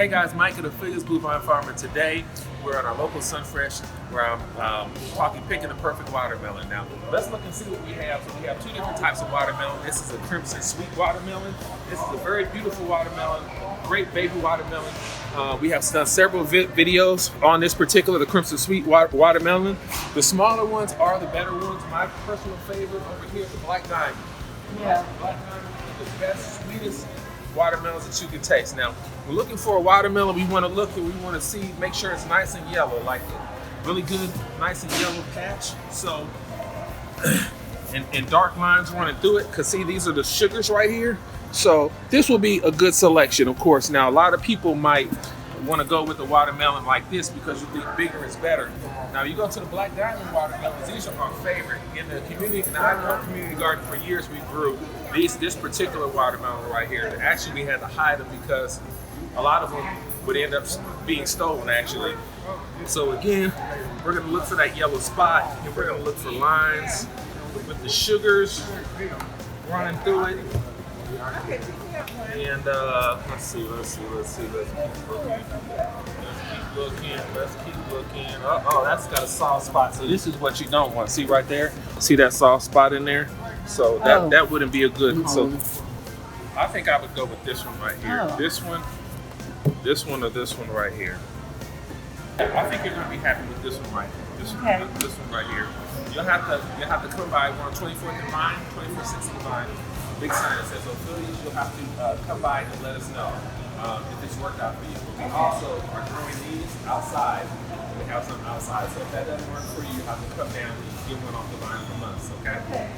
Hey guys, Mike at Affiliates Blue Vine Farmer. Today we're at our local Sunfresh where I'm picking the perfect watermelon. Now let's look and see what we have. So we have two different types of watermelon. This is a crimson sweet watermelon. This is a very beautiful watermelon, great baby watermelon. We have done several videos on this particular, the crimson sweet watermelon. The smaller ones are the better ones. My personal favorite over here is the Black Diamond. Yeah. Black Diamond is the best, sweetest watermelons that you can taste. Now, we're looking for a watermelon. We want to look and we want to see, make sure it's nice and yellow, like a really good, nice and yellow patch. So, and dark lines running through it, because see, these are the sugars right here. So this will be a good selection, of course. Now, a lot of people might want to go with a watermelon like this because you think bigger is better. Now, you go to the Black Diamond watermelons, these are our favorite. In the community, in the Icon Community Garden for years, we grew this particular watermelon right here. Actually, we had to hide them because a lot of them would end up being stolen, actually. So again, we're gonna look for that yellow spot, and we're gonna look for lines with the sugars running through it. And let's keep looking. Oh, that's got a soft spot. So this is what you don't want. See right there? See that soft spot in there? So that wouldn't be a good. So I think I would go with this one right here. Oh. This one, or this one right here. I think you're gonna be happy with this one right here. This one right here. You'll have to come by. We're on 24th and Vine, 2460 Vine. Big sign that says Affiliates. You'll have to come by and let us know if it's worked out for you. We also are growing these outside. We have some outside, so if that doesn't work for you, you have to come down and get one off the vine from us. Okay.